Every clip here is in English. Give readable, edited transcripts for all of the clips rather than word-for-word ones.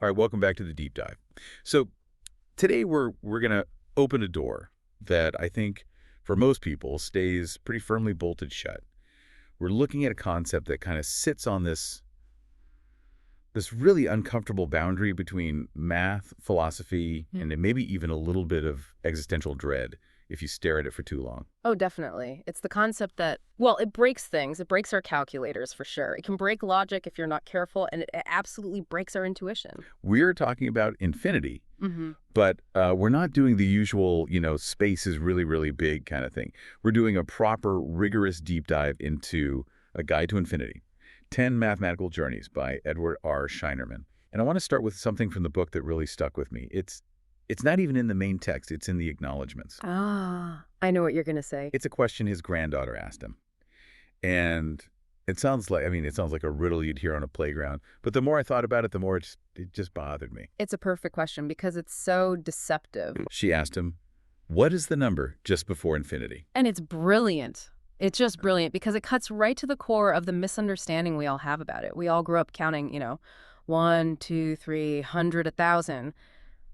All right, welcome back to the deep dive. So today we're going to open a door that I think for most people stays pretty firmly bolted shut. We're looking at a concept that kind of sits on this really uncomfortable boundary between math, philosophy, and then maybe even a little bit of existential dread if you stare at it for too long. Oh, definitely. It's the concept that, well, it breaks things. It breaks our calculators for sure. It can break logic if you're not careful, and it absolutely breaks our intuition. We're talking about infinity, Mm-hmm. but we're not doing the usual, space is really, really big kind of thing. We're doing a proper, rigorous deep dive into A Guide to Infinity, 10 Mathematical Journeys by Edward R. Scheinerman. And I want to start with something from the book that really stuck with me. It's not even in the main text, it's in the acknowledgments. Ah, I know what you're going to say. It's a question his granddaughter asked him. And it sounds like a riddle you'd hear on a playground. But the more I thought about it, the more it just bothered me. It's a perfect question because it's so deceptive. She asked him, what is the number just before infinity? And it's brilliant. It's just brilliant because it cuts right to the core of the misunderstanding we all have about it. We all grew up counting, 1, 2, 3, 100, 1,000.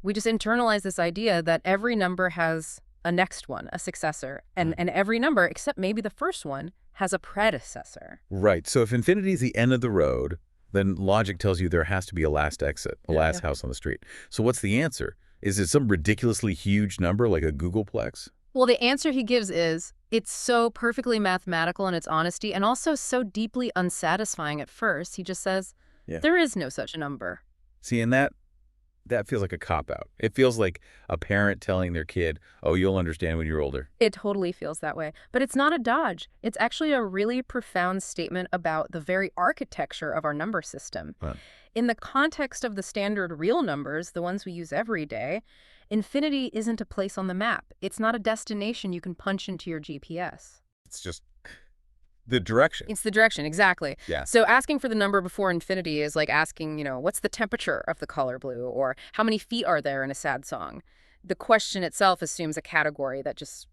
We just internalize this idea that every number has a next one, a successor, and every number, except maybe the first one, has a predecessor. Right. So if infinity is the end of the road, then logic tells you there has to be a last exit, a last house on the street. So what's the answer? Is it some ridiculously huge number like a Googleplex? Well, the answer he gives is, it's so perfectly mathematical in its honesty and also so deeply unsatisfying at first. He just says, there is no such number. See, and that feels like a cop-out. It feels like a parent telling their kid, oh, you'll understand when you're older. It totally feels that way. But it's not a dodge. It's actually a really profound statement about the very architecture of our number system. Huh. In the context of the standard real numbers, the ones we use every day, infinity isn't a place on the map. It's not a destination you can punch into your GPS. It's just the direction. It's the direction, exactly. Yeah. So asking for the number before infinity is like asking, what's the temperature of the color blue, or how many feet are there in a sad song? The question itself assumes a category that just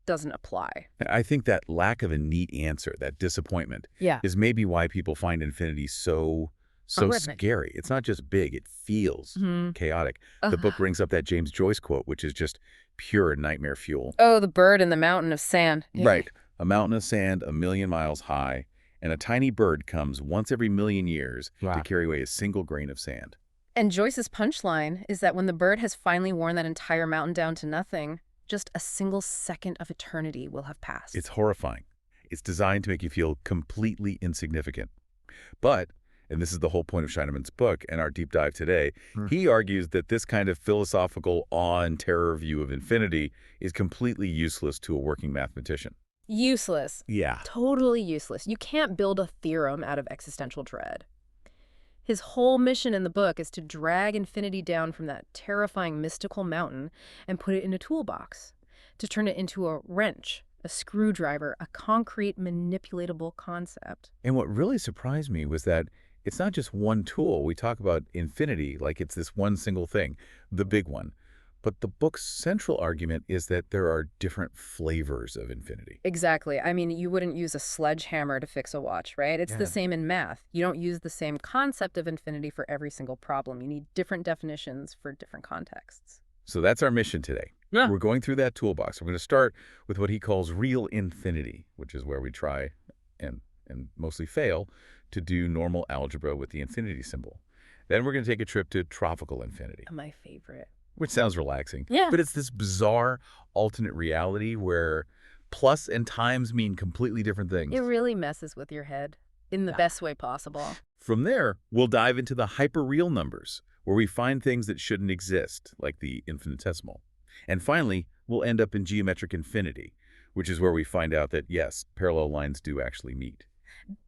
doesn't apply. I think that lack of a neat answer, that disappointment, is maybe why people find infinity so scary. It's not just big, it feels chaotic. The book brings up that James Joyce quote, which is just pure nightmare fuel. Oh, the bird in the mountain of sand. Right. A mountain of sand 1,000,000 miles high, and a tiny bird comes once every 1,000,000 years to carry away a single grain of sand. And Joyce's punchline is that when the bird has finally worn that entire mountain down to nothing, just a single second of eternity will have passed. It's horrifying. It's designed to make you feel completely insignificant. But, and this is the whole point of Scheinerman's book and our deep dive today, he argues that this kind of philosophical awe and terror view of infinity is completely useless to a working mathematician. Useless. Yeah. Totally useless. You can't build a theorem out of existential dread. His whole mission in the book is to drag infinity down from that terrifying mystical mountain and put it in a toolbox, to turn it into a wrench, a screwdriver, a concrete, manipulatable concept. And what really surprised me was that it's not just one tool. We talk about infinity like it's this one single thing, the big one. But the book's central argument is that there are different flavors of infinity. Exactly. I mean, you wouldn't use a sledgehammer to fix a watch, right? It's the same in math. You don't use the same concept of infinity for every single problem. You need different definitions for different contexts. So that's our mission today. Yeah. We're going through that toolbox. We're going to start with what he calls real infinity, which is where we try and mostly fail to do normal algebra with the infinity symbol. Then we're going to take a trip to tropical infinity. My favorite. Which sounds relaxing. Yeah. But it's this bizarre alternate reality where plus and times mean completely different things. It really messes with your head in the best way possible. From there, we'll dive into the hyperreal numbers, where we find things that shouldn't exist, like the infinitesimal. And finally, we'll end up in geometric infinity, which is where we find out that, yes, parallel lines do actually meet.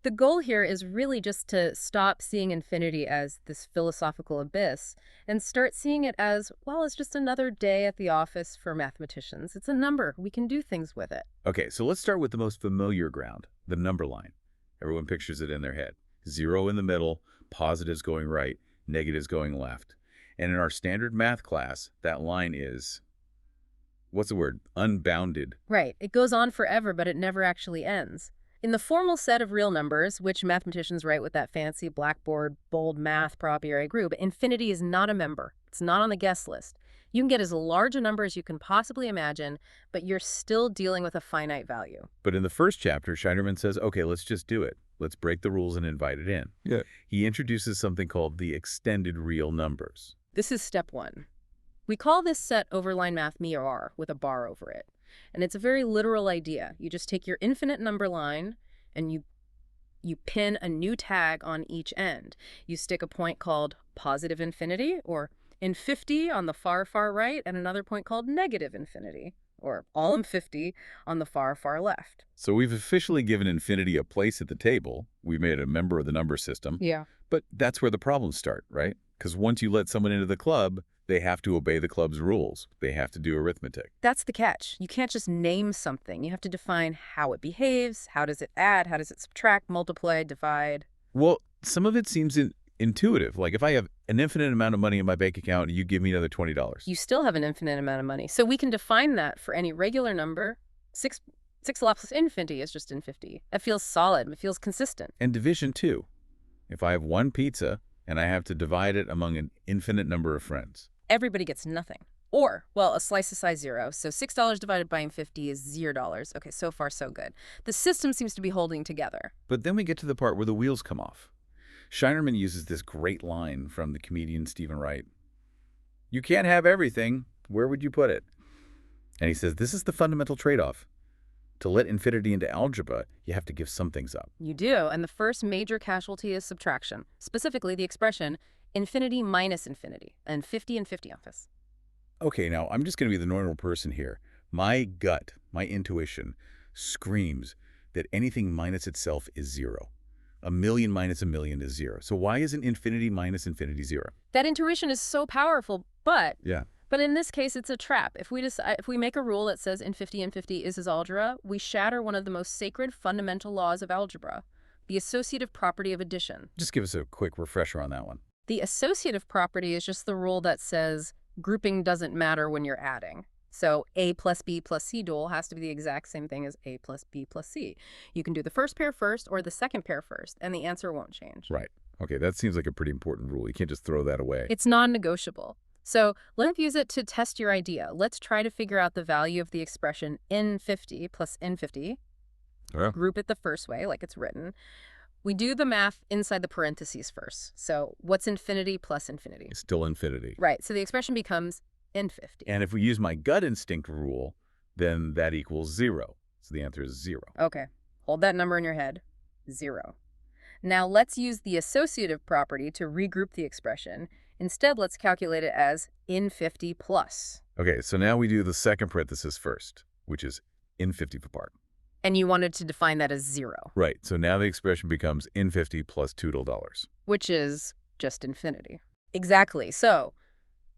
The goal here is really just to stop seeing infinity as this philosophical abyss and start seeing it as, well, it's just another day at the office for mathematicians. It's a number. We can do things with it. Okay, so let's start with the most familiar ground, the number line. Everyone pictures it in their head. 0 in the middle, positives going right, negatives going left. And in our standard math class, that line is, what's the word? Unbounded. Right. It goes on forever, but it never actually ends. In the formal set of real numbers, which mathematicians write with that fancy blackboard, bold math proprietary group, infinity is not a member. It's not on the guest list. You can get as large a number as you can possibly imagine, but you're still dealing with a finite value. But in the first chapter, Scheinerman says, okay, let's just do it. Let's break the rules and invite it in. Yeah. He introduces something called the extended real numbers. This is step one. We call this set overline math (MER) with a bar over it. And it's a very literal idea. You just take your infinite number line and you pin a new tag on each end. You stick a point called positive infinity or in50 on the far, far right, and another point called negative infinity, or all in 50 on the far, far left. So we've officially given infinity a place at the table. We've made it a member of the number system. Yeah. But that's where the problems start, right? Because once you let someone into the club, they have to obey the club's rules. They have to do arithmetic. That's the catch. You can't just name something. You have to define how it behaves, how does it add, how does it subtract, multiply, divide. Well, some of it seems intuitive. Like if I have an infinite amount of money in my bank account and you give me another $20. You still have an infinite amount of money. So we can define that for any regular number. 6 laps plus infinity is just infinity. It feels solid. It feels consistent. And division too. If I have one pizza and I have to divide it among an infinite number of friends. Everybody gets nothing. Or, well, a slice is size 0. So $6 divided by 50 is $0. Okay, so far so good. The system seems to be holding together. But then we get to the part where the wheels come off. Scheinerman uses this great line from the comedian Stephen Wright. You can't have everything. Where would you put it? And he says, this is the fundamental trade-off. To let infinity into algebra, you have to give some things up. You do, and the first major casualty is subtraction. Specifically, the expression infinity minus infinity, and 50 and 50 office. Okay, now I'm just going to be the normal person here. My gut, my intuition, screams that anything minus itself is 0. A million minus a million is 0. So why isn't infinity minus infinity 0? That intuition is so powerful, but Yeah. But in this case, it's a trap. If we make a rule that says infinity and 50 is algebra, we shatter one of the most sacred fundamental laws of algebra, the associative property of addition. Just give us a quick refresher on that one. The associative property is just the rule that says grouping doesn't matter when you're adding. So A plus B plus C dual has to be the exact same thing as A plus B plus C. You can do the first pair first or the second pair first, and the answer won't change. Right. Okay, that seems like a pretty important rule. You can't just throw that away. It's non-negotiable. So let's use it to test your idea. Let's try to figure out the value of the expression in50 plus in50. Yeah. Group it the first way, like it's written. We do the math inside the parentheses first. So what's infinity plus infinity? It's still infinity. Right. So the expression becomes in50. And if we use my gut instinct rule, then that equals 0. So the answer is 0. Okay. Hold that number in your head. 0. Now let's use the associative property to regroup the expression. Instead, let's calculate it as in50 plus. Okay, so now we do the second parenthesis first, which is in50 apart. And you wanted to define that as 0. Right, so now the expression becomes in50 plus $2. Which is just infinity. Exactly. So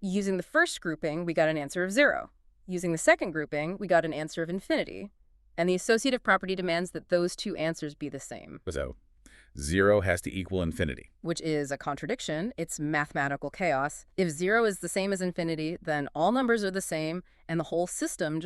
using the first grouping, we got an answer of 0. Using the second grouping, we got an answer of infinity. And the associative property demands that those two answers be the same. So 0 has to equal infinity. Which is a contradiction. It's mathematical chaos. If 0 is the same as infinity, then all numbers are the same, and the whole system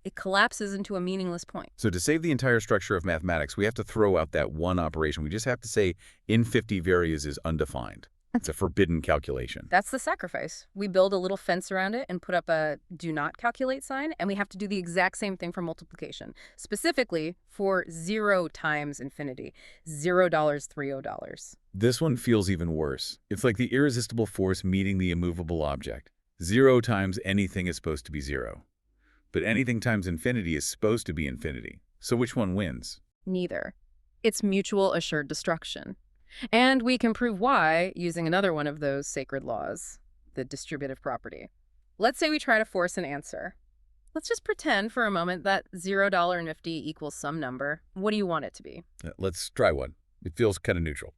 it collapses into a meaningless point. So to save the entire structure of mathematics, we have to throw out that one operation. We just have to say in50 varies is undefined. It's a forbidden calculation. That's the sacrifice. We build a little fence around it and put up a do not calculate sign, and we have to do the exact same thing for multiplication. Specifically for 0 times infinity. $0, $3. This one feels even worse. It's like the irresistible force meeting the immovable object. 0 times anything is supposed to be 0. But anything times infinity is supposed to be infinity. So which one wins? Neither. It's mutual assured destruction. And we can prove why using another one of those sacred laws, the distributive property. Let's say we try to force an answer. Let's just pretend for a moment that $0.50 equals some number. What do you want it to be? Let's try one. It feels kind of neutral.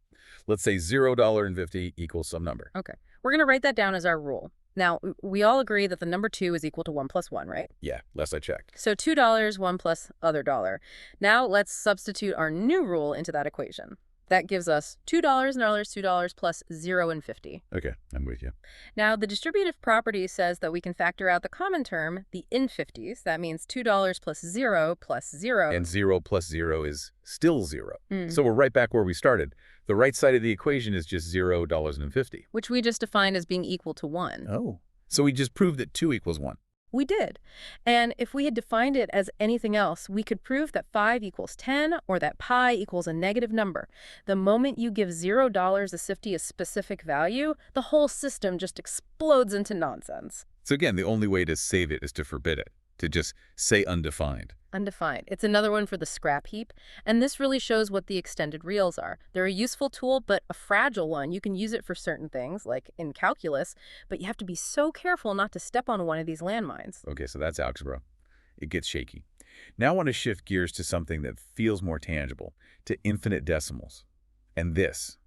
Let's say $0.50 equals some number. Okay. We're going to write that down as our rule. Now, we all agree that the number 2 is equal to 1 plus 1, right? Yeah, last I checked. So $2, 1 plus other dollar. Now let's substitute our new rule into that equation. That gives us $2, $2 plus 0 and 50. Okay, I'm with you. Now, the distributive property says that we can factor out the common term, the infinities. That means $2 plus 0 plus 0. And 0 plus 0 is still 0. Mm. So we're right back where we started. The right side of the equation is just $0.50. Which we just defined as being equal to 1. Oh. So we just proved that 2 equals 1. We did. And if we had defined it as anything else, we could prove that 5 equals 10 or that pi equals a negative number. The moment you give $0.50 a specific value, the whole system just explodes into nonsense. So again, the only way to save it is to forbid it, to just say undefined. Undefined. It's another one for the scrap heap. And this really shows what the extended reals are. They're a useful tool, but a fragile one. You can use it for certain things, like in calculus, but you have to be so careful not to step on one of these landmines. Okay, so that's algebra. It gets shaky. Now I want to shift gears to something that feels more tangible, to infinite decimals. And this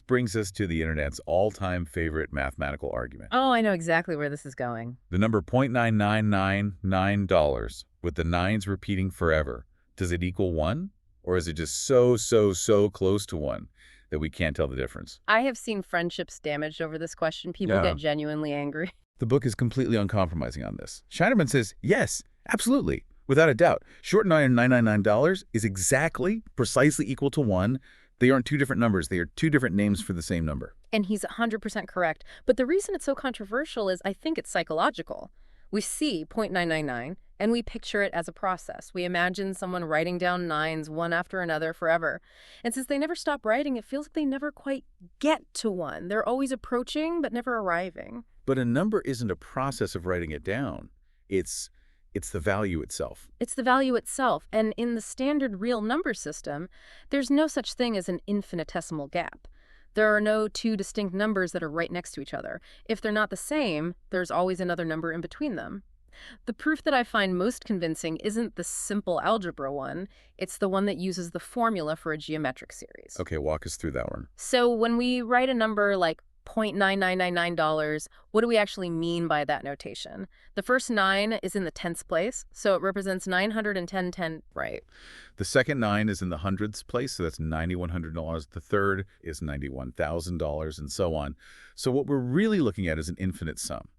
brings us to the internet's all-time favorite mathematical argument. Oh, I know exactly where this is going. The number $0.9999 with the nines repeating forever. Does it equal 1? Or is it just so close to 1 that we can't tell the difference? I have seen friendships damaged over this question. People get genuinely angry. The book is completely uncompromising on this. Scheinerman says, yes, absolutely, without a doubt. Short $999 is precisely equal to 1. They aren't two different numbers. They are two different names for the same number. And he's 100% correct. But the reason it's so controversial is I think it's psychological. We see .999, and we picture it as a process. We imagine someone writing down nines one after another forever. And since they never stop writing, it feels like they never quite get to 1. They're always approaching, but never arriving. But a number isn't a process of writing it down. It's the value itself. It's the value itself. And in the standard real number system, there's no such thing as an infinitesimal gap. There are no two distinct numbers that are right next to each other. If they're not the same, there's always another number in between them. The proof that I find most convincing isn't the simple algebra one. It's the one that uses the formula for a geometric series. Okay, walk us through that one. So when we write a number like $0.9999, what do we actually mean by that notation? The first 9 is in the tens place, so it represents 910, right? The second 9 is in the hundreds place, so that's $9,100. The third is $91,000, and so on. So what we're really looking at is an infinite sum.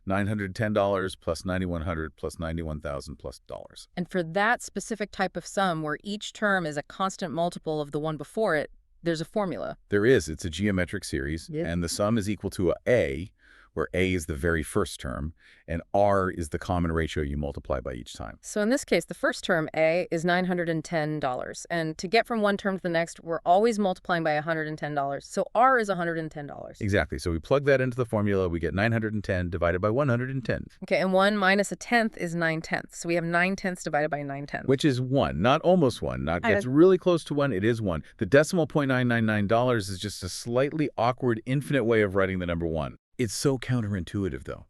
$910 plus $9,100 plus $91,000 plus dollars. And for that specific type of sum, where each term is a constant multiple of the one before it, there's a formula. There is. It's a geometric series, Yep. and the sum is equal to a, where a is the very first term, and r is the common ratio you multiply by each time. So in this case, the first term, a, is $910. And to get from one term to the next, we're always multiplying by $110. So r is $110. Exactly. So we plug that into the formula, we get 910 divided by 110. Okay, and 1 minus a tenth is 9/10. So we have 9/10 divided by 9/10. Which is 1, not almost 1. Not gets really close to 1, it is 1. The decimal $0.999 is just a slightly awkward, infinite way of writing the number 1. It's so counterintuitive, though,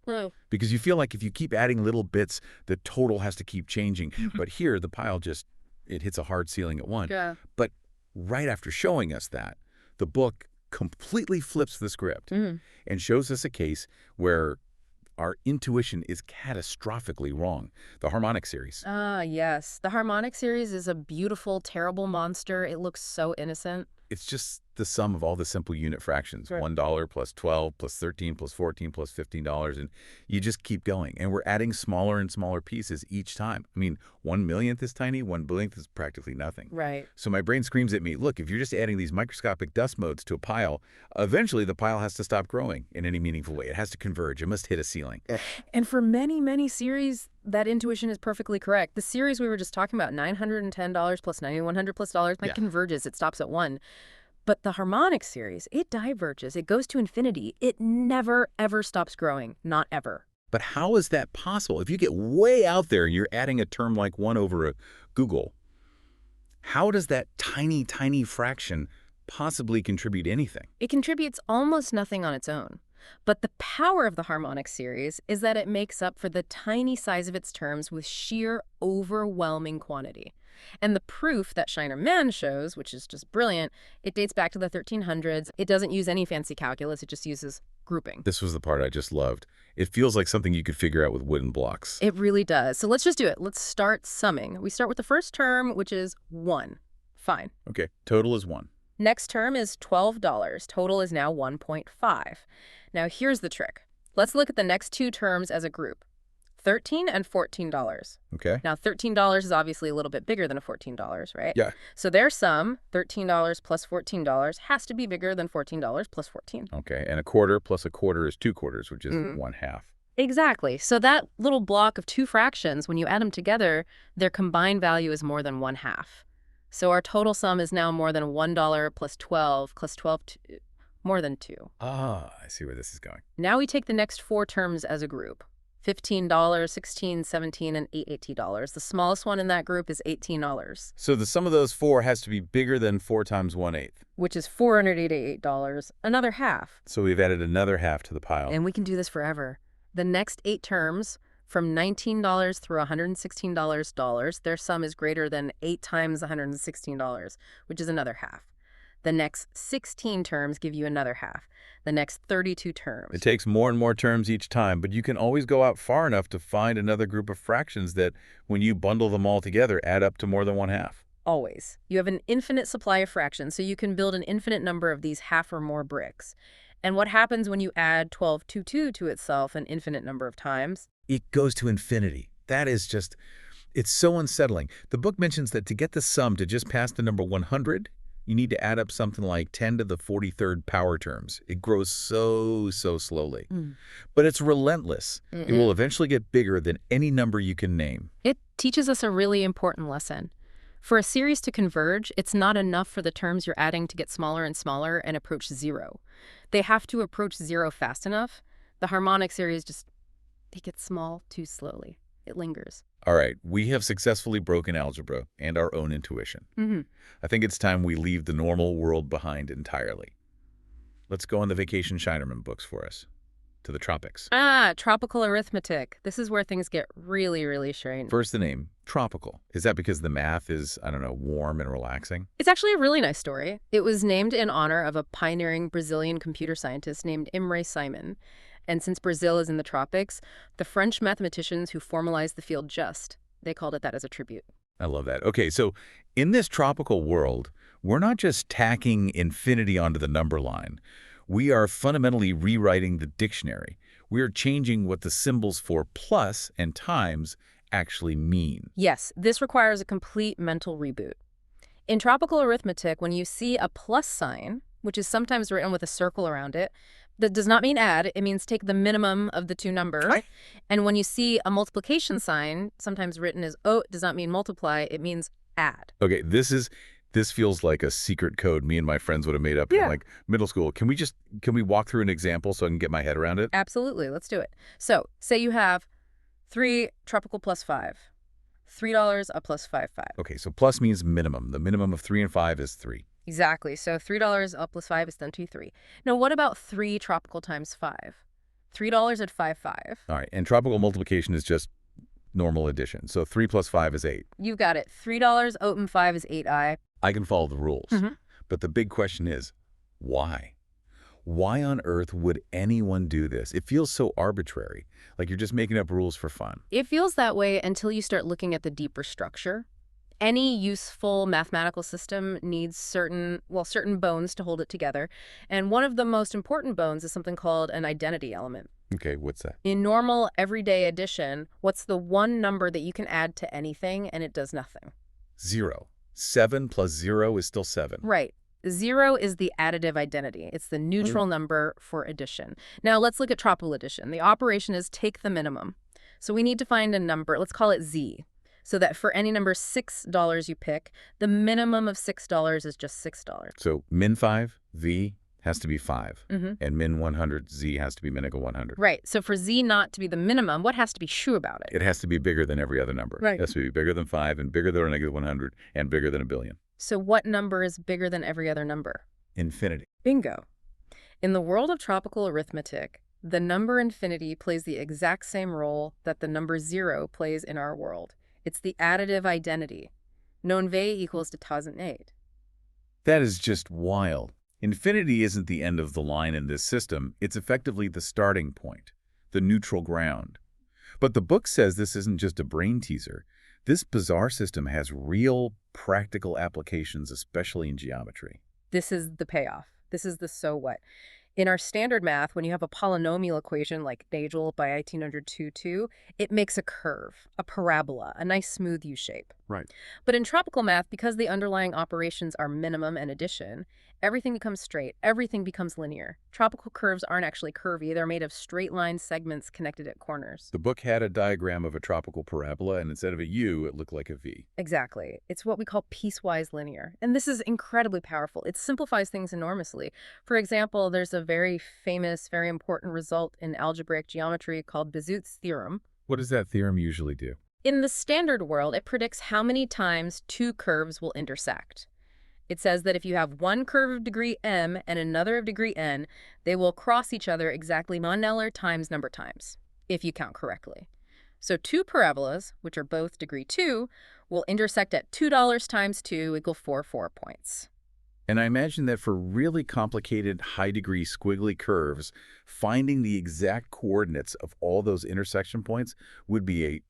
because you feel like if you keep adding little bits, the total has to keep changing. But here, the pile it hits a hard ceiling at 1. Yeah. But right after showing us that, the book completely flips the script and shows us a case where our intuition is catastrophically wrong. The harmonic series. Ah, yes. The harmonic series is a beautiful, terrible monster. It looks so innocent. It's just the sum of all the simple unit fractions. Right. $1 plus 12 plus 13 plus 14 plus $15. And you just keep going. And we're adding smaller and smaller pieces each time. I mean, 1/millionth is tiny, 1/billionth is practically nothing. Right. So my brain screams at me, look, if you're just adding these microscopic dust motes to a pile, eventually the pile has to stop growing in any meaningful way. It has to converge. It must hit a ceiling. And for many, many series, that intuition is perfectly correct. The series we were just talking about, $910 plus $9,100 plus dollars, that converges. It stops at 1. But the harmonic series, it diverges. It goes to infinity. It never, ever stops growing. Not ever. But how is that possible? If you get way out there and you're adding a term like 1 over a Google, how does that tiny, tiny fraction possibly contribute anything? It contributes almost nothing on its own. But the power of the harmonic series is that it makes up for the tiny size of its terms with sheer overwhelming quantity. And the proof that Scheinerman shows, which is just brilliant, it dates back to the 1300s. It doesn't use any fancy calculus. It just uses grouping. This was the part I just loved. It feels like something you could figure out with wooden blocks. It really does. So let's just do it. Let's start summing. We start with the first term, which is 1. Fine. Okay, total is 1. Next term is $12. Total is now 1.5. Now here's the trick. Let's look at the next two terms as a group. $13 and $14. Okay. Now, $13 is obviously a little bit bigger than a $14, right? Yeah. So their sum, $13 plus $14, has to be bigger than $14 plus 14. Okay. And a quarter plus a quarter is 2/4, which is 1/2. Exactly. So that little block of two fractions, when you add them together, their combined value is more than 1/2. So our total sum is now more than $1 plus 12 plus 12, more than 2. Ah, I see where this is going. Now we take the next four terms as a group. $15, $16, $17, and $80. The smallest one in that group is $18, So the sum of those four has to be bigger than 4 times 1/8. which is $488, another half. So we've added another half to the pile. And we can do this forever. The next 8 terms, from $19 through $116, their sum is greater than 8 times $116, which is another half. The next 16 terms give you another half. The next 32 terms. It takes more and more terms each time, but you can always go out far enough to find another group of fractions that, when you bundle them all together, add up to more than 1/2. Always. You have an infinite supply of fractions, so you can build an infinite number of these half or more bricks. And what happens when you add 1222 to itself an infinite number of times? It goes to infinity. That is just, it's so unsettling. The book mentions that to get the sum to just pass the number 100, you need to add up something like 10 to the 43rd power terms. It grows so slowly. But it's relentless. It will eventually get bigger than any number you can name. It teaches us a really important lesson. For a series to converge, it's not enough for the terms you're adding to get smaller and smaller and approach zero. They have to approach zero fast enough. The harmonic series they get small too slowly. It lingers. All right, we have successfully broken algebra and our own intuition. I think it's time we leave the normal world behind entirely. Let's go on the Vacation Scheinerman books for us, to the tropics. Tropical arithmetic. This is where things get really strange. First, the name, tropical. Is that because the math is, I don't know, warm and relaxing? It's actually a really nice story. It was named in honor of a pioneering Brazilian computer scientist named Imre Simon. And since Brazil is in the tropics, the French mathematicians who formalized the field they called it that as a tribute. I love that. Okay, so in this tropical world, we're not just tacking infinity onto the number line. We are fundamentally rewriting the dictionary. We are changing what the symbols for plus and times actually mean. Yes, this requires a complete mental reboot. In tropical arithmetic, when you see a plus sign, which is sometimes written with a circle around it, that does not mean add, it means take the minimum of the two numbers. Right. And when you see a multiplication sign, sometimes written as O, it does not mean multiply, it means add. Okay, this feels like a secret code me and my friends would have made up in like middle school. Can we walk through an example so I can get my head around it? Absolutely, let's do it. So, say you have 3 tropical plus 5. $3 up plus 5. Okay, so plus means minimum. The minimum of 3 and 5 is 3. Exactly. So $3 up plus 5 is then 3. Now, what about 3 tropical times 5? $3 at 5. All right, and tropical multiplication is just normal addition. So 3 plus 5 is 8. You've got it. $3 open 5 is 8i. I can follow the rules. But the big question is, why? Why on earth would anyone do this? It feels so arbitrary, like you're just making up rules for fun. It feels that way until you start looking at the deeper structure. Any useful mathematical system needs certain bones to hold it together. And one of the most important bones is something called an identity element. Okay, what's that? In normal, everyday addition, what's the one number that you can add to anything and it does nothing? 0. 7 plus 0 is still 7. Right. 0 is the additive identity. It's the neutral number for addition. Now, let's look at tropical addition. The operation is take the minimum. So we need to find a number. Let's call it Z. So that for any number $6 you pick, the minimum of $6 is just $6. So min 5, V has to be 5. And min 100, Z has to be min equal 100. Right. So for Z not to be the minimum, what has to be true about it? It has to be bigger than every other number. Right. It has to be bigger than 5 and bigger than negative 100 and bigger than a billion. So what number is bigger than every other number? Infinity. Bingo. In the world of tropical arithmetic, the number infinity plays the exact same role that the number 0 plays in our world. It's the additive identity. Non V equals to 2008. That is just wild. Infinity isn't the end of the line in this system. It's effectively the starting point, the neutral ground. But the book says this isn't just a brain teaser. This bizarre system has real, practical applications, especially in geometry. This is the payoff. This is the so what. In our standard math, when you have a polynomial equation like Nagel by 1802, it makes a curve, a parabola, a nice smooth U shape. Right. But in tropical math, because the underlying operations are minimum and addition, everything becomes straight, everything becomes linear. Tropical curves aren't actually curvy, they're made of straight line segments connected at corners. The book had a diagram of a tropical parabola, and instead of a U, it looked like a V. Exactly. It's what we call piecewise linear. And this is incredibly powerful. It simplifies things enormously. For example, there's a very famous, very important result in algebraic geometry called Bezout's theorem. What does that theorem usually do? In the standard world, it predicts how many times two curves will intersect. It says that if you have one curve of degree m and another of degree n, they will cross each other exactly moneller times number times, if you count correctly. So two parabolas, which are both degree 2, will intersect at $2 times 2 equal 4 points. And I imagine that for really complicated, high-degree squiggly curves, finding the exact coordinates of all those intersection points would be a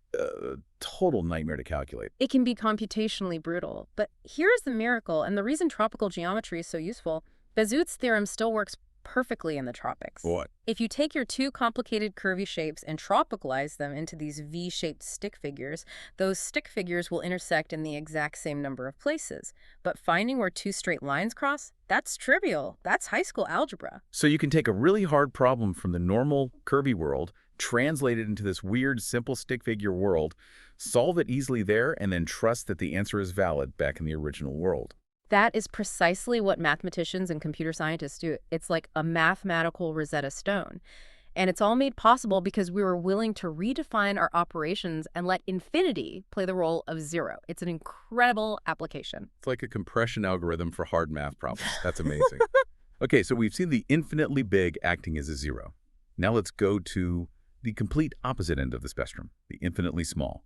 total nightmare to calculate. It can be computationally brutal, but here's the miracle, and the reason tropical geometry is so useful. Bezout's theorem still works perfectly in the tropics. What? If you take your two complicated curvy shapes and tropicalize them into these V-shaped stick figures, those stick figures will intersect in the exact same number of places. But finding where two straight lines cross, that's trivial. That's high school algebra. So you can take a really hard problem from the normal curvy world, translate it into this weird, simple stick figure world, solve it easily there, and then trust that the answer is valid back in the original world. That is precisely what mathematicians and computer scientists do. It's like a mathematical Rosetta Stone. And it's all made possible because we were willing to redefine our operations and let infinity play the role of zero. It's an incredible application. It's like a compression algorithm for hard math problems. That's amazing. Okay, so we've seen the infinitely big acting as a zero. Now let's go to the complete opposite end of the spectrum, the infinitely small.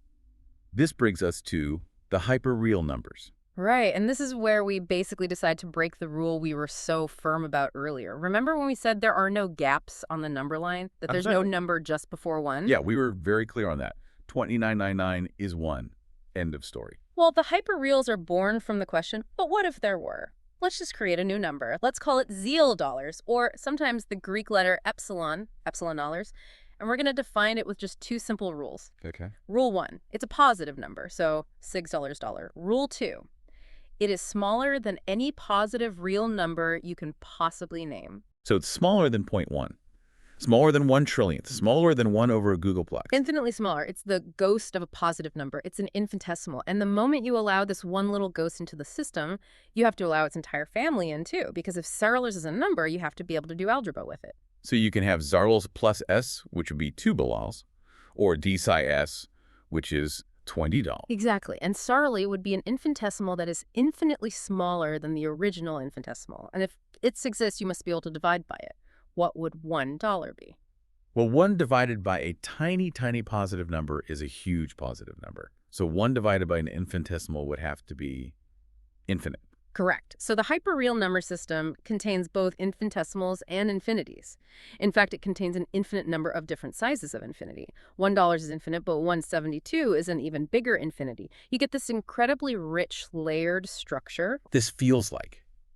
This brings us to the hyperreal numbers. Right, and this is where we basically decide to break the rule we were so firm about earlier. Remember when we said there are no gaps on the number line? That there's no number just before 1? Yeah, we were very clear on that. 2999 is 1. End of story. Well, the hyperreals are born from the question, but what if there were? Let's just create a new number. Let's call it zeal dollars, or sometimes the Greek letter epsilon dollars, and we're going to define it with just two simple rules. Okay. Rule 1, it's a positive number, so sig dollars dollar. Rule 2, it is smaller than any positive real number you can possibly name. So it's smaller than 0.1, smaller than 1/trillionth, smaller than 1 over a googolplex. Infinitely smaller. It's the ghost of a positive number. It's an infinitesimal. And the moment you allow this one little ghost into the system, you have to allow its entire family in too, because if Searler's is a number, you have to be able to do algebra with it. So you can have Zarl's plus S, which would be 2 Bilals, or D psi S, which is $20. Exactly. And Sarli would be an infinitesimal that is infinitely smaller than the original infinitesimal. And if it exists, you must be able to divide by it. What would $1 be? Well, 1 divided by a tiny, tiny positive number is a huge positive number. So 1 divided by an infinitesimal would have to be infinite. Correct. So the hyperreal number system contains both infinitesimals and infinities. In fact, it contains an infinite number of different sizes of infinity. $1 is infinite, but 172 is an even bigger infinity. You get this incredibly rich, layered structure.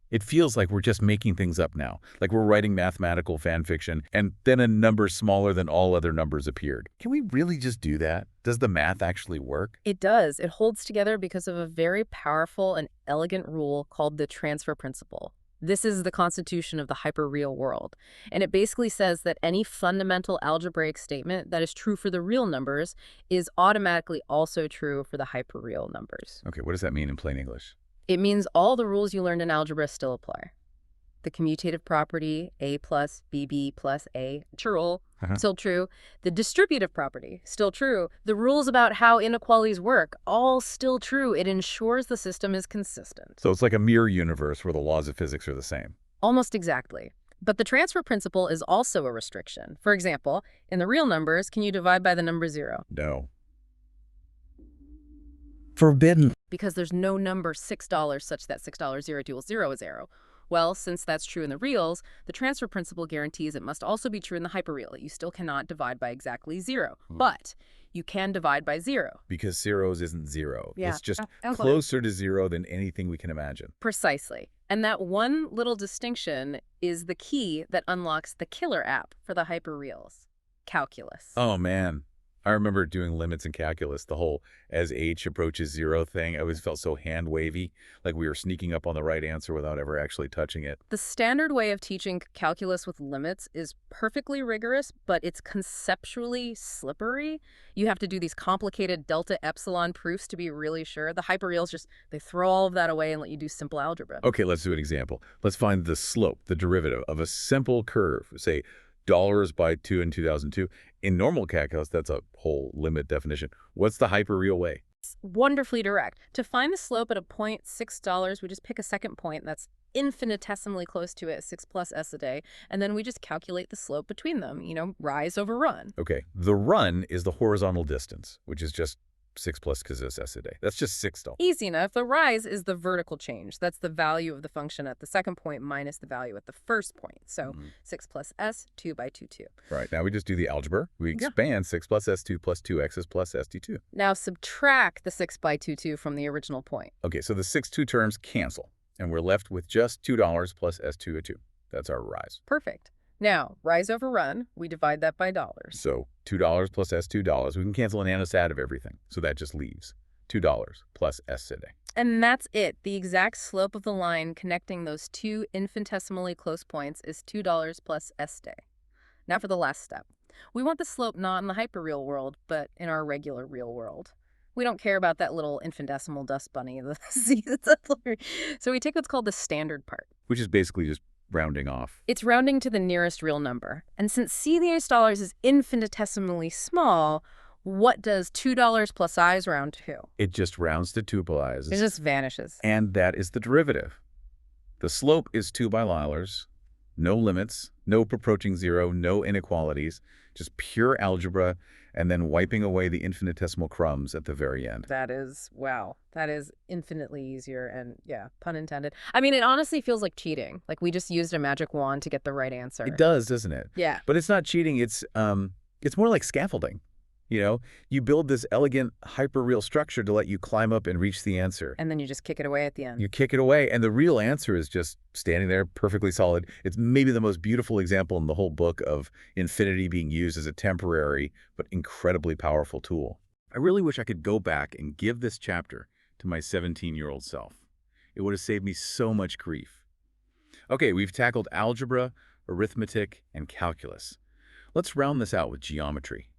It feels like we're just making things up now, like we're writing mathematical fan fiction, and then a number smaller than all other numbers appeared. Can we really just do that? Does the math actually work? It does. It holds together because of a very powerful and elegant rule called the transfer principle. This is the constitution of the hyperreal world. And it basically says that any fundamental algebraic statement that is true for the real numbers is automatically also true for the hyperreal numbers. Okay, what does that mean in plain English? It means all the rules you learned in algebra still apply. The commutative property, A plus BB plus A, true, still true. The distributive property, still true. The rules about how inequalities work, all still true. It ensures the system is consistent. So it's like a mirror universe where the laws of physics are the same. Almost exactly. But the transfer principle is also a restriction. For example, in the real numbers, can you divide by the number 0? No. Forbidden. Because there's no number $6 such that $6 0 equals 0 is 0. Well, since that's true in the reals, the transfer principle guarantees it must also be true in the hyperreal. You still cannot divide by exactly 0, but you can divide by 0. Because zeros isn't zero. Yeah. It's just Close. closer to 0 than anything we can imagine. Precisely. And that one little distinction is the key that unlocks the killer app for the hyperreals: calculus. Oh, man. I remember doing limits in calculus, the whole as h approaches 0 thing. I always felt so hand-wavy, like we were sneaking up on the right answer without ever actually touching it. The standard way of teaching calculus with limits is perfectly rigorous, but it's conceptually slippery. You have to do these complicated delta epsilon proofs to be really sure. The hyperreals they throw all of that away and let you do simple algebra. Okay, let's do an example. Let's find the slope, the derivative of a simple curve, say dollars by 2 in 2002. In normal calculus, that's a whole limit definition. What's the hyperreal way? It's wonderfully direct. To find the slope at a point, $6, we just pick a second point that's infinitesimally close to it, 6 plus s a day, and then we just calculate the slope between them, rise over run. Okay, the run is the horizontal distance, which is just 6 plus s a day. That's just $6. Easy enough. The rise is the vertical change. That's the value of the function at the second point minus the value at the first point. So 6 plus s, 2 by 2, 2. Right, now we just do the algebra. We expand 6 plus s2 plus 2x is plus st2. Now subtract the 6 by 2, 2 from the original point. Okay, so the 2 terms cancel, and we're left with just $2 plus s2 a 2. That's our rise. Perfect. Now, rise over run, we divide that by dollars. So $2 plus s$2. We can cancel an anus out of everything, so that just leaves $2 plus s a day. And that's it. The exact slope of the line connecting those two infinitesimally close points is $2 plus s day. Now for the last step. We want the slope not in the hyperreal world, but in our regular real world. We don't care about that little infinitesimal dust bunny. So we take what's called the standard part. Which is basically just rounding off. It's rounding to the nearest real number. And since c the nearest dollars is infinitesimally small, what does $2 plus i's round to? It just rounds to 2 pi i's. It just vanishes. And that is the derivative. The slope is 2 bilars, no limits, no approaching 0, no inequalities, just pure algebra, and then wiping away the infinitesimal crumbs at the very end. That is, wow, that is infinitely easier and, yeah, pun intended. I mean, it honestly feels like cheating. Like we just used a magic wand to get the right answer. It does, doesn't it? Yeah. But it's not cheating. It's more like scaffolding. You build this elegant hyperreal structure to let you climb up and reach the answer. And then you just kick it away at the end. You kick it away, and the real answer is just standing there perfectly solid. It's maybe the most beautiful example in the whole book of infinity being used as a temporary but incredibly powerful tool. I really wish I could go back and give this chapter to my 17-year-old self. It would have saved me so much grief. Okay, we've tackled algebra, arithmetic, and calculus. Let's round this out with geometry.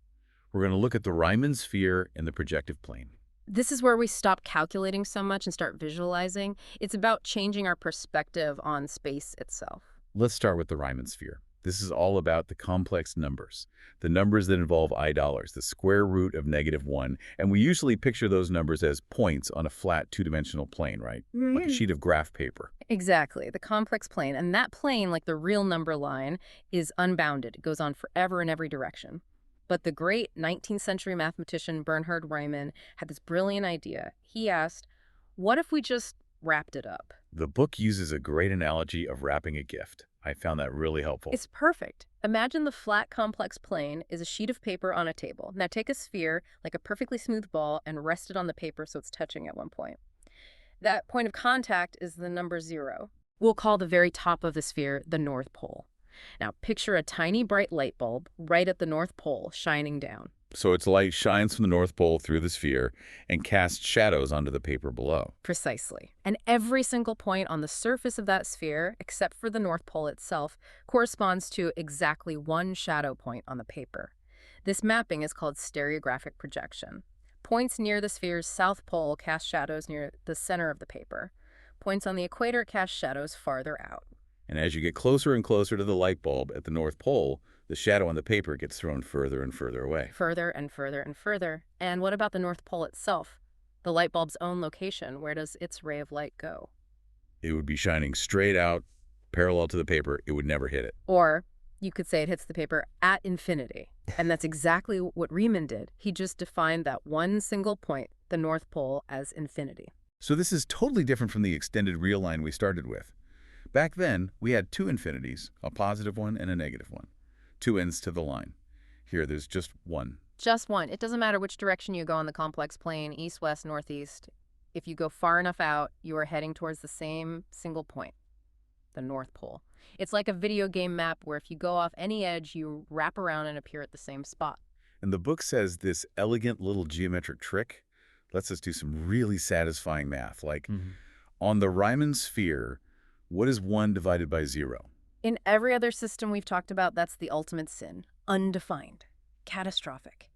We're going to look at the Riemann sphere and the projective plane. This is where we stop calculating so much and start visualizing. It's about changing our perspective on space itself. Let's start with the Riemann sphere. This is all about the complex numbers, the numbers that involve $i, the square root of -1, and we usually picture those numbers as points on a flat two-dimensional plane, right? Like a sheet of graph paper. Exactly, the complex plane. And that plane, like the real number line, is unbounded. It goes on forever in every direction. But the great 19th century mathematician Bernhard Riemann had this brilliant idea. He asked, what if we just wrapped it up? The book uses a great analogy of wrapping a gift. I found that really helpful. It's perfect. Imagine the flat complex plane is a sheet of paper on a table. Now take a sphere, like a perfectly smooth ball, and rest it on the paper so it's touching at one point. That point of contact is the number 0. We'll call the very top of the sphere the North Pole. Now picture a tiny bright light bulb right at the North Pole shining down. So its light shines from the North Pole through the sphere and casts shadows onto the paper below. Precisely. And every single point on the surface of that sphere, except for the North Pole itself, corresponds to exactly one shadow point on the paper. This mapping is called stereographic projection. Points near the sphere's south pole cast shadows near the center of the paper. Points on the equator cast shadows farther out. And as you get closer and closer to the light bulb at the North Pole, the shadow on the paper gets thrown further and further away. Further and further and further. And what about the North Pole itself? The light bulb's own location, where does its ray of light go? It would be shining straight out, parallel to the paper. It would never hit it. Or you could say it hits the paper at infinity. And that's exactly what Riemann did. He just defined that one single point, the North Pole, as infinity. So this is totally different from the extended real line we started with. Back then, we had two infinities, a positive one and a negative one, two ends to the line. Here, there's just one. Just one. It doesn't matter which direction you go on the complex plane, east, west, northeast. If you go far enough out, you are heading towards the same single point, the North Pole. It's like a video game map where if you go off any edge, you wrap around and appear at the same spot. And the book says this elegant little geometric trick lets us do some really satisfying math. Like, on the Riemann sphere, what is 1 divided by 0? In every other system we've talked about, that's the ultimate sin. Undefined. Catastrophic.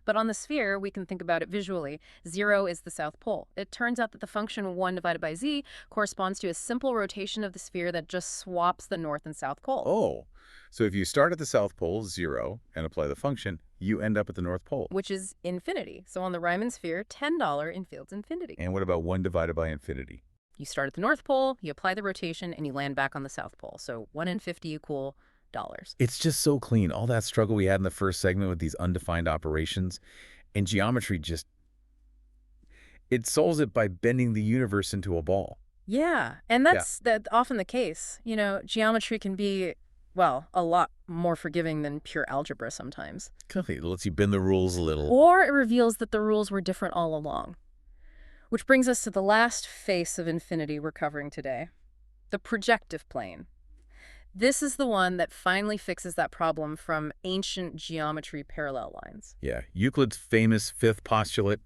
But on the sphere, we can think about it visually. 0 is the South Pole. It turns out that the function 1 divided by z corresponds to a simple rotation of the sphere that just swaps the North and South Pole. Oh, so if you start at the South Pole, 0, and apply the function, you end up at the North Pole. Which is infinity. So on the Riemann sphere, $10 in field's infinity. And what about 1 divided by infinity? You start at the North Pole, you apply the rotation, and you land back on the South Pole. So 1 and 50 equal dollars. It's just so clean. All that struggle we had in the first segment with these undefined operations, and geometry just, it solves it by bending the universe into a ball. Yeah, and that's often the case. You know, geometry can be, well, a lot more forgiving than pure algebra sometimes. It lets you bend the rules a little. Or it reveals that the rules were different all along. Which brings us to the last face of infinity we're covering today, the projective plane. This is the one that finally fixes that problem from ancient geometry parallel lines. Yeah, Euclid's famous fifth postulate,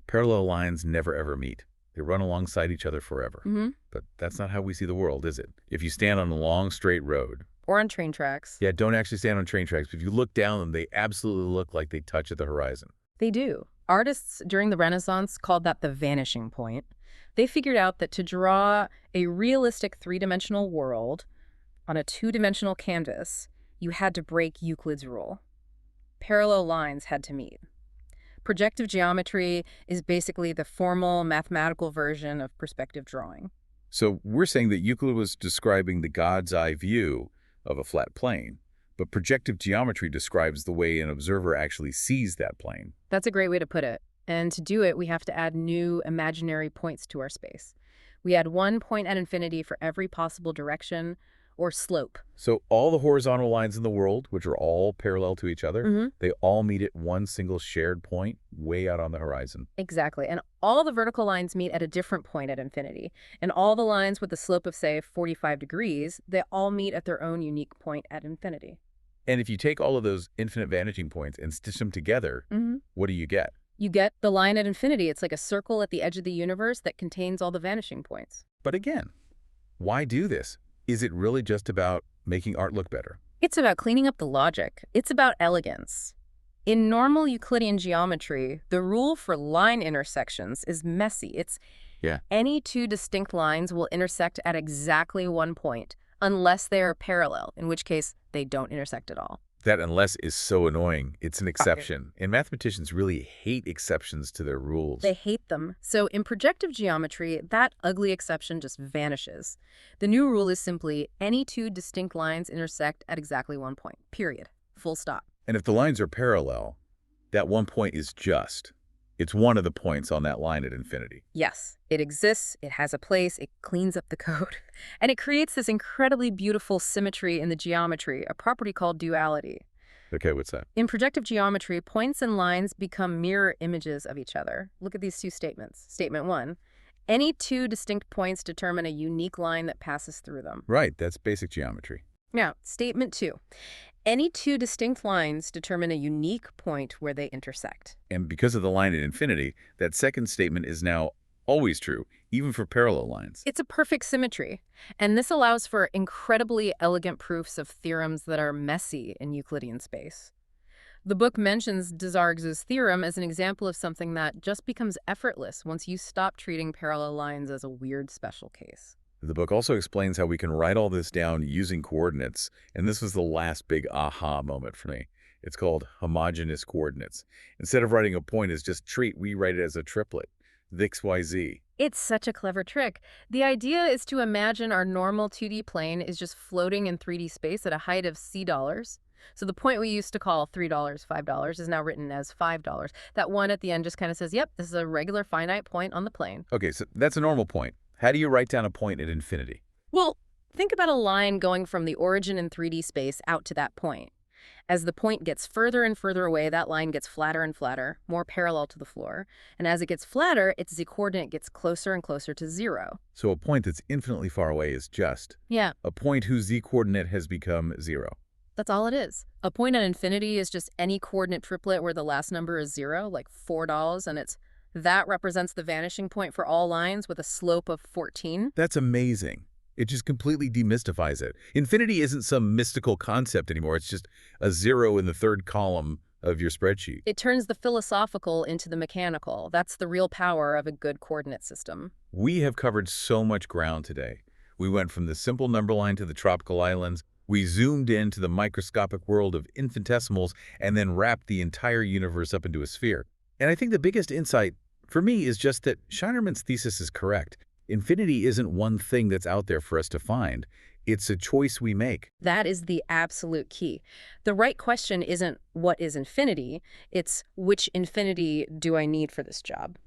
parallel lines never ever meet. They run alongside each other forever. But that's not how we see the world, is it? If you stand on a long, straight road. Or on train tracks. Yeah, don't actually stand on train tracks. But if you look down them, they absolutely look like they touch at the horizon. They do. Artists during the Renaissance called that the vanishing point. They figured out that to draw a realistic three-dimensional world on a two-dimensional canvas, you had to break Euclid's rule. Parallel lines had to meet. Projective geometry is basically the formal mathematical version of perspective drawing. So we're saying that Euclid was describing the God's eye view of a flat plane, but projective geometry describes the way an observer actually sees that plane. That's a great way to put it. And to do it, we have to add new imaginary points to our space. We add 1 point at infinity for every possible direction or slope. So all the horizontal lines in the world, which are all parallel to each other, they all meet at one single shared point way out on the horizon. Exactly. And all the vertical lines meet at a different point at infinity. And all the lines with the slope of, say, 45 degrees, they all meet at their own unique point at infinity. And if you take all of those infinite vanishing points and stitch them together, what do you get? You get the line at infinity. It's like a circle at the edge of the universe that contains all the vanishing points. But again, why do this? Is it really just about making art look better? It's about cleaning up the logic. It's about elegance. In normal Euclidean geometry, the rule for line intersections is messy. It's any two distinct lines will intersect at exactly 1 point, unless they are parallel, in which case they don't intersect at all. That unless is so annoying. It's an exception. And mathematicians really hate exceptions to their rules. They hate them. So in projective geometry, that ugly exception just vanishes. The new rule is simply any two distinct lines intersect at exactly 1 point, period. Full stop. And if the lines are parallel, that 1 point is just. It's one of the points on that line at infinity. Yes, it exists, it has a place, it cleans up the code. And it creates this incredibly beautiful symmetry in the geometry, a property called duality. Okay, what's that? In projective geometry, points and lines become mirror images of each other. Look at these two statements. Statement 1, any two distinct points determine a unique line that passes through them. Right, that's basic geometry. Now, statement 2, any two distinct lines determine a unique point where they intersect. And because of the line at infinity, that second statement is now always true, even for parallel lines. It's a perfect symmetry. And this allows for incredibly elegant proofs of theorems that are messy in Euclidean space. The book mentions Desargues' theorem as an example of something that just becomes effortless once you stop treating parallel lines as a weird special case. The book also explains how we can write all this down using coordinates, and this was the last big aha moment for me. It's called homogeneous coordinates. Instead of writing a point as just treat, we write it as a triplet, x, y, z. It's such a clever trick. The idea is to imagine our normal 2D plane is just floating in 3D space at a height of $c. So the point we used to call $3, $5 is now written as $5. That one at the end just kind of says, yep, this is a regular finite point on the plane. Okay, so that's a normal point. How do you write down a point at infinity? Well, Think about a line going from the origin in 3D space out to that point. As the point gets further and further away, that line gets flatter and flatter, more parallel to the floor. And as it gets flatter, its z-coordinate gets closer and closer to 0. So a point that's infinitely far away is just Yeah, a point whose z-coordinate has become 0. that's all it is. A point at infinity is just any coordinate triplet where the last number is 0, like $4, and that represents the vanishing point for all lines with a slope of 14. That's amazing. It just completely demystifies it. Infinity isn't some mystical concept anymore. It's just a 0 in the third column of your spreadsheet. It turns the philosophical into the mechanical. That's the real power of a good coordinate system. We have covered so much ground today. We went from the simple number line to the tropical islands. We zoomed into the microscopic world of infinitesimals and then wrapped the entire universe up into a sphere. And I think the biggest insight for me is just that Scheinerman's thesis is correct. Infinity isn't one thing that's out there for us to find. It's a choice we make. That is the absolute key. The right question isn't what is infinity, it's which infinity do I need for this job?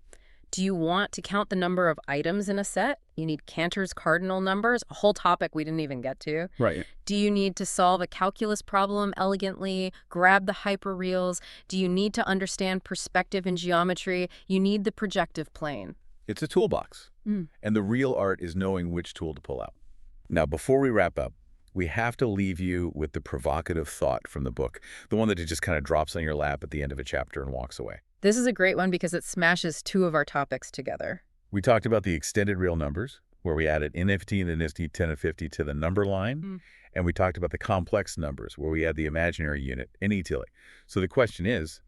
Do you want to count the number of items in a set? You need Cantor's cardinal numbers, a whole topic we didn't even get to. Right. Do you need to solve a calculus problem elegantly, grab the hyperreals? Do you need to understand perspective and geometry? You need the projective plane. It's a toolbox. And the real art is knowing which tool to pull out. Now, before we wrap up, we have to leave you with the provocative thought from the book, the one that it just kind of drops on your lap at the end of a chapter and walks away. This is a great one because it smashes two of our topics together. We talked about the extended real numbers, where we added NFT and NFT 10 and 50 to the number line. And we talked about the complex numbers, where we add the imaginary unit in ETILI. So the question is,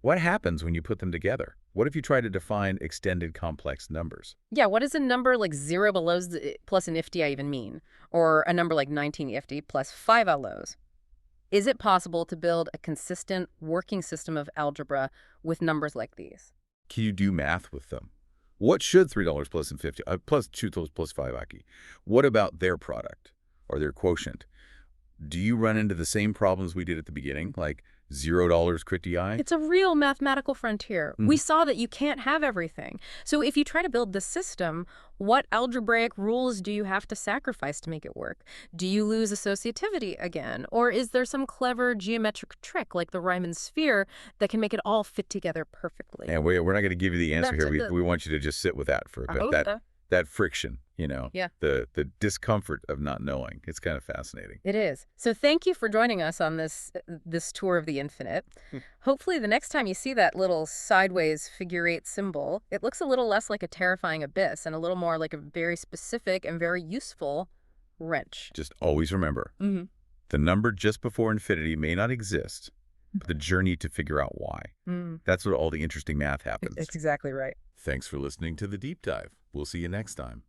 what happens when you put them together? What if you try to define extended complex numbers? Yeah, what does a number like 0 belows plus an ifty even mean? Or a number like 19 ifty plus 5 allos? Is it possible to build a consistent working system of algebra with numbers like these? Can you do math with them? What should $3 plus and 50 plus $2 plus 5 Aki? What about their product or their quotient? Do you run into the same problems we did at the beginning, like $0 crit DI? It's a real mathematical frontier. We saw that you can't have everything. So if you try to build the system, what algebraic rules do you have to sacrifice to make it work? Do you lose associativity again? Or is there some clever geometric trick like the Riemann sphere that can make it all fit together perfectly? And we're not going to give you the answer That's here. We want you to just sit with that for a bit. hope so. That friction, Yeah. the discomfort of not knowing. It's kind of fascinating. It is. So thank you for joining us on this tour of the infinite. Hopefully the next time you see that little sideways figure 8 symbol, it looks a little less like a terrifying abyss and a little more like a very specific and very useful wrench. Just always remember, the number just before infinity may not exist, but the journey to figure out why. That's where all the interesting math happens. That's exactly right. Thanks for listening to The Deep Dive. We'll see you next time.